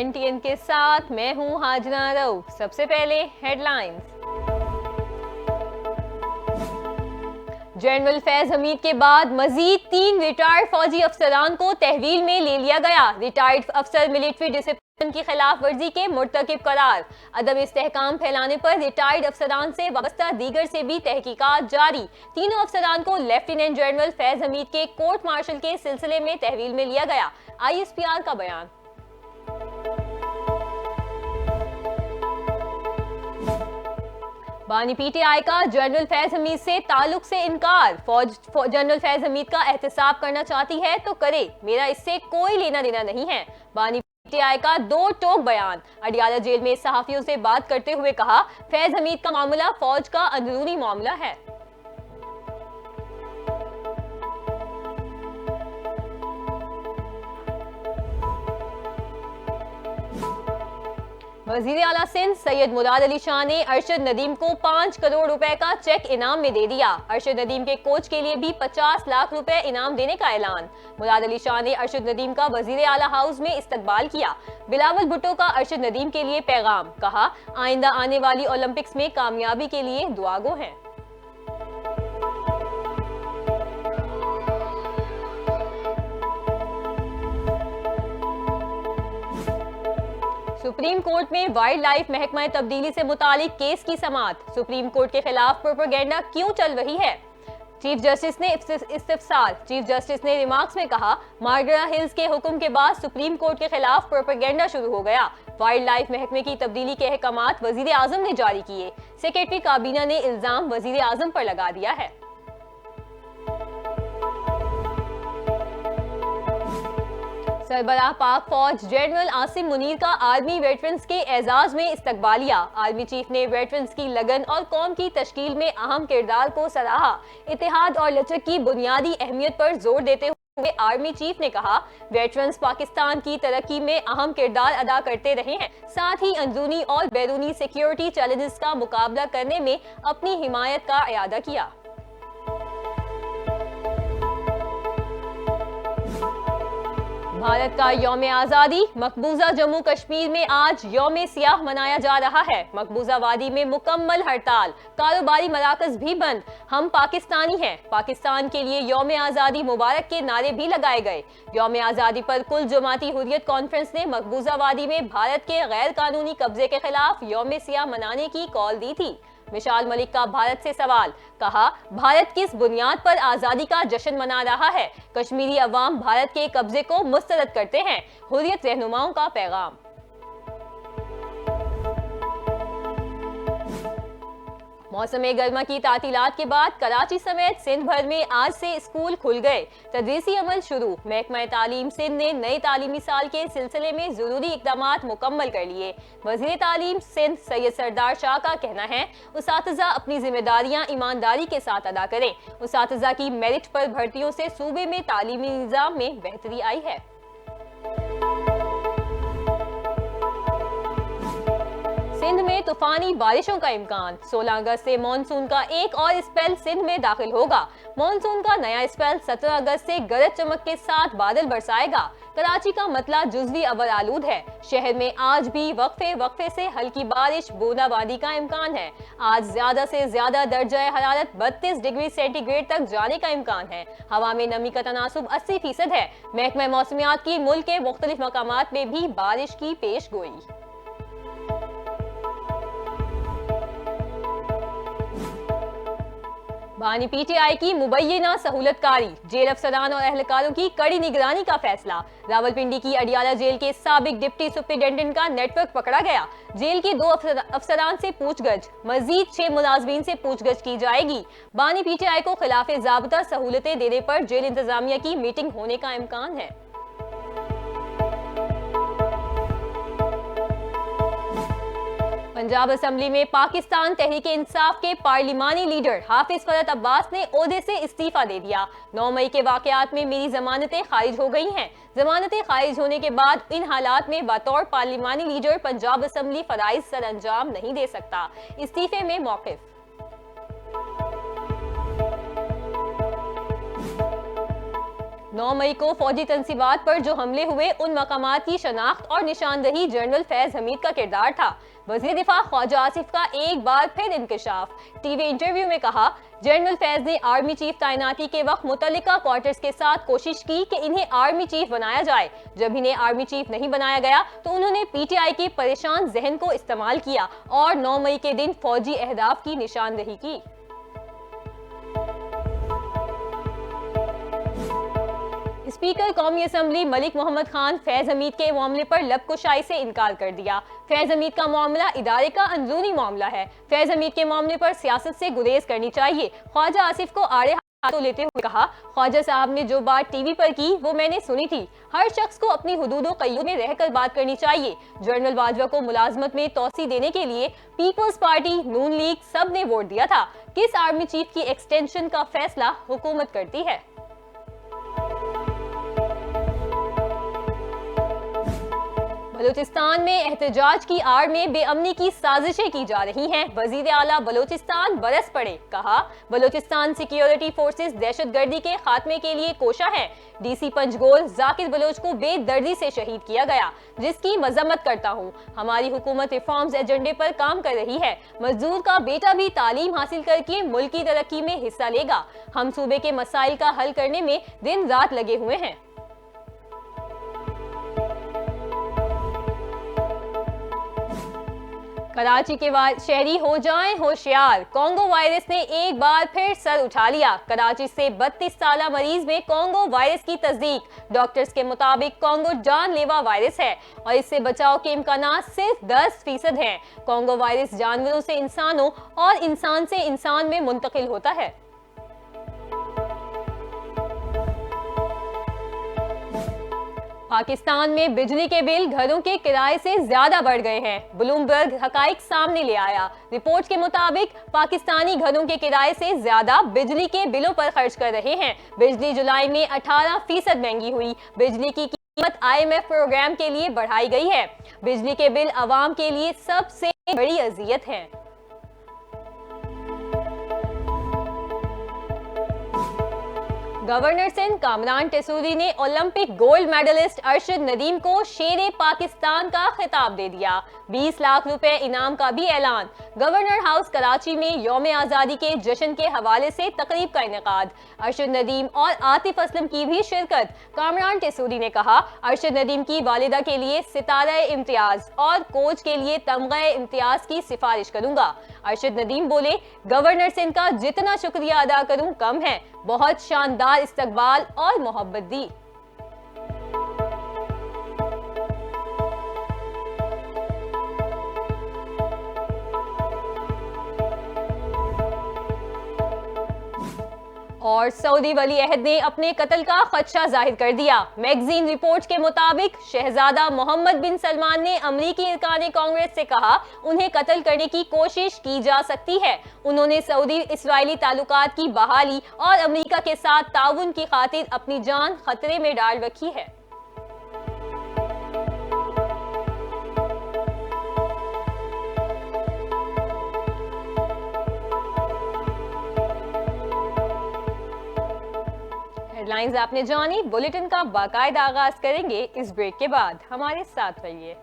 NTN के साथ मैं हूं हाजना रऊफ। सबसे पहले हेडलाइंस। जनरल फैज हमीद के बाद मजीद 3 रिटायर्ड फौजी अफसरान को तहवील में ले लिया गया। रिटायर्ड अफसर मिलिट्री डिसिप्लिन की खिलाफ वर्जी के मुर्तकिब करार। अदम इस्तेहकाम फैलाने पर रिटायर्ड अफसरान से वाबस्ता दीगर से भी तहकीकात जारी। तीनों अफसरान को लेफ्टिनेंट जनरल फैज हमीद के कोर्ट मार्शल के सिलसिले में तहवील में लिया गया। ISPR का बयान। बानी PTI का जनरल फैज हमीद से ताल्लुक से इनकार। फौज जनरल फैज हमीद का एहतसाब करना चाहती है तो करे, मेरा इससे कोई लेना देना नहीं है। बानी PTI का 2 टोक बयान। अडियाला जेल में सहाफियों से बात करते हुए कहा, फैज हमीद का मामला फौज का अंदरूनी मामला है। वजीर आला सिंध सैयद मुराद अली शाह ने अरशद नदीम को 5 करोड़ रुपए का चेक इनाम में दे दिया। अरशद नदीम के कोच के लिए भी 50 लाख रुपए इनाम देने का ऐलान। मुराद अली शाह ने अरशद नदीम का वजीर आला हाउस में इस्तकबाल किया। बिलावल भुट्टो का अरशद नदीम के लिए पैगाम, कहा आइंदा आने वाली ओलंपिक्स में कामयाबी के लिए दुआगो हैं। सुप्रीम कोर्ट में वाइल्ड लाइफ महकमा तब्दीली से मुतालिक केस की समाअत। सुप्रीम कोर्ट के खिलाफ प्रोपेगेंडा क्यों चल रही है? चीफ जस्टिस ने इस्तिफसार। चीफ जस्टिस ने रिमार्क्स में कहा, मार्गरा हिल्स के हुक्म के बाद सुप्रीम कोर्ट के खिलाफ प्रोपेगेंडा शुरू हो गया। वाइल्ड लाइफ महकमे की तब्दीली के अहकामात वजीर आजम ने जारी किए। सेक्रेटरी काबीना ने इल्जाम वजीर आजम पर लगा दिया है। सरबराह पाक फौज जनरल आसिम मुनीर का आर्मी वेटरन्स के एजाज में इस्तकबालिया। आर्मी चीफ ने वेटरन्स की लगन और कौम की तश्कील में अहम किरदार को सराहा। इत्तेहाद और लचक की बुनियादी अहमियत पर जोर देते हुए आर्मी चीफ ने कहा, वेटरन्स पाकिस्तान की तरक्की में अहम किरदार अदा करते रहे हैं, साथ ही अंदरूनी और बैरूनी सिक्योरिटी चैलेंजेस का मुकाबला करने में अपनी हिमायत का इयादा किया। भारत का यौम आज़ादी। मकबूजा जम्मू कश्मीर में आज यौम सियाह मनाया जा रहा है। मकबूजा वादी में मुकम्मल हड़ताल, कारोबारी मराकज भी बंद। हम पाकिस्तानी हैं, पाकिस्तान के लिए यौम आज़ादी मुबारक के नारे भी लगाए गए। यौम आज़ादी पर कुल जमाती हुर्रियत कॉन्फ्रेंस ने मकबूजा वादी में भारत के गैर कानूनी कब्जे के खिलाफ यौम सियाह मनाने की कॉल दी थी। विशाल मलिक का भारत से सवाल, कहा भारत किस बुनियाद पर आजादी का जश्न मना रहा है? कश्मीरी अवाम भारत के कब्जे को मुस्तरद करते हैं। हुर्रियत रहनुमाओं का पैगाम। मौसम गर्मा की तातीलात के बाद कराची समेत सिंध भर में आज से स्कूल खुल गए। तदरीसी अमल शुरू। महकमा तालीम सिंध ने नए तालीमी साल के सिलसिले में जरूरी इक़दामात मुकम्मल कर लिए। वज़ीर तालीम सिंध सैयद सरदार शाह का कहना है, उसातिज़ा अपनी जिम्मेदारियां ईमानदारी के साथ अदा करें। उसातिज़ा की मेरिट पर भर्तियों से सूबे में तालीमी निज़ाम में बेहतरी आई है। सिंध में तूफानी बारिशों का इम्कान। 16 अगस्त से मानसून का एक और स्पेल सिंध में दाखिल होगा। मानसून का नया स्पेल 17 अगस्त से गरज चमक के साथ बादल बरसाएगा। कराची का मतला जुज़वी अवर आलूद है। शहर में आज भी वक्फे से हल्की बारिश, बूंदाबांदी का इम्कान है। आज ज्यादा से ज्यादा दर्जा हरारत 32 डिग्री सेंटीग्रेड तक जाने का इम्कान है। हवा में नमी का तनासुब 80% है। महकमा मौसमियात की मुल्क के मुख्तलिफ मकामात में भी बारिश की पेश गोई। बानी PTI की मुबैना सहूलतकारी। जेल अफसरान और अहलकारों की कड़ी निगरानी का फैसला। रावलपिंडी की अडियाला जेल के साबिक डिप्टी सुप्रिंटेंडेंट का नेटवर्क पकड़ा गया। जेल के 2 अफसरान से पूछगछ। मजीद 6 मुलाजमीन से पूछगछ की जाएगी। बानी PTI को खिलाफ ज़ाब्ता सहूलतें देने पर जेल इंतजामिया की मीटिंग होने का इम्कान है। पंजाब असेंबली में पाकिस्तान तहरीक इंसाफ के पार्लिमानी लीडर हाफिज फरत अब्बास ने ओहदे से इस्तीफा दे दिया। 9 मई के वाकयात में मेरी जमानतें खारिज हो गई हैं। जमानतें खारिज होने के बाद इन हालात में बतौर पार्लिमानी लीडर पंजाब असेंबली फराइज सर अंजाम नहीं दे सकता। इस्तीफे में मौक़िफ़। 9 मई को फौजी तंसीबात पर जो हमले हुए उन मकामात की शनाख्त और निशानदही जनरल फैज हमीद का किरदार था। वज़ीर दिफा ख्वाजा आसिफ का एक बार फिर इंकशाफ। टीवी इंटरव्यू में कहा, जनरल फैज ने आर्मी चीफ तैनाती के वक्त मुतल्लिका क्वार्टर्स के साथ कोशिश की कि इन्हें आर्मी चीफ बनाया जाए। जब इन्हें आर्मी चीफ नहीं बनाया गया तो उन्होंने पीटीआई के परेशान जहन को इस्तेमाल किया और 9 मई के दिन फौजी अहदाफ की निशानदही की। स्पीकर कौमी असम्बली मलिक मोहम्मद खान फैज हमीद के मामले पर लबकुशाई से इनकार कर दिया। फैज हमीद का मामला इदारे का अंदरूनी मामला है। फैज हमीद के मामले पर सियासत से गुरेज करनी चाहिए। ख्वाजा आसिफ को आड़े हाथों लेते हुए कहा, ख्वाजा साहब ने जो बात टीवी पर की वो मैंने सुनी थी। हर शख्स को अपनी हुदूदो क़य्यूद में रहकर बात करनी चाहिए। जनरल बाजवा को मुलाजमत में तोसी देने के लिए पीपल्स पार्टी, नून लीग सब ने वोट दिया था। किस आर्मी चीफ की एक्सटेंशन का फैसला हुकूमत करती है। बलूचिस्तान में एहतजाज की आड़ में बेअमनी की साजिशें की जा रही हैं। वजीर आला बलूचिस्तान बरस पड़े। कहा, बलूचिस्तान सिक्योरिटी फोर्सेस दहशतगर्दी के खात्मे के लिए कोशा है। डीसी पंजगोल जाकिर बलोच को बेदर्दी से शहीद किया गया, जिसकी मजम्मत करता हूँ। हमारी हुकूमत रिफॉर्म्स एजेंडे पर काम कर रही है। मजदूर का बेटा भी तालीम हासिल करके मुल्क की तरक्की में हिस्सा लेगा। हम सूबे के मसाइल का हल करने में दिन रात लगे हुए हैं। कराची के शहरी हो जाएं होशियार। कोंगो वायरस ने एक बार फिर सर उठा लिया। कराची से 32 साला मरीज में कोंगो वायरस की तस्दीक। डॉक्टर्स के मुताबिक कोंगो जानलेवा वायरस है और इससे बचाव के इम्कानात सिर्फ 10% हैं। कोंगो वायरस जानवरों से इंसानों और इंसान से इंसान में मुंतकिल होता है। पाकिस्तान में बिजली के बिल घरों के किराए से ज्यादा बढ़ गए हैं। ब्लूमबर्ग हकाइक सामने ले आया। रिपोर्ट के मुताबिक पाकिस्तानी घरों के किराए से ज्यादा बिजली के बिलों पर खर्च कर रहे हैं। बिजली जुलाई में 18% महंगी हुई। बिजली की कीमत IMF प्रोग्राम के लिए बढ़ाई गई है। बिजली के बिल अवाम के लिए सबसे बड़ी अजियत है। गवर्नर सिंध कामरान टेसूरी ने Olympic gold medallist Arshad Nadeem को शेरे पाकिस्तान का खिताब दे दिया। 20 लाख रुपए इनाम का भी ऐलान। गवर्नर हाउस कराची में यौम आज़ादी के जश्न के हवाले से तकरीब का इनेकाद। अरशद नदीम और आतिफ असलम की भी शिरकत। कामरान टेसूरी ने कहा, अरशद नदीम की वालिदा के लिए सितारा इम्तियाज और कोच के लिए तमगा इम्तियाज की सिफारिश करूंगा। अरशद नदीम बोले, गवर्नर सिंध का जितना शुक्रिया अदा करूं कम है। बहुत शानदार इस्तकबाल और मोहब्बत दी। और सऊदी वली अहद ने अपने कत्ल का खदशा जाहिर कर दिया। मैगजीन रिपोर्ट के मुताबिक शहजादा मोहम्मद बिन सलमान ने अमरीकी अरकान कांग्रेस से कहा उन्हें कत्ल करने की कोशिश की जा सकती है। उन्होंने सऊदी इसराइली ताल्लुकात की बहाली और अमरीका के साथ ताउन की खातिर अपनी जान खतरे में डाल रखी है। हेडलाइंस आपने जानी। बुलेटिन का बाकायदा आगाज करेंगे इस ब्रेक के बाद। हमारे साथ रहिए।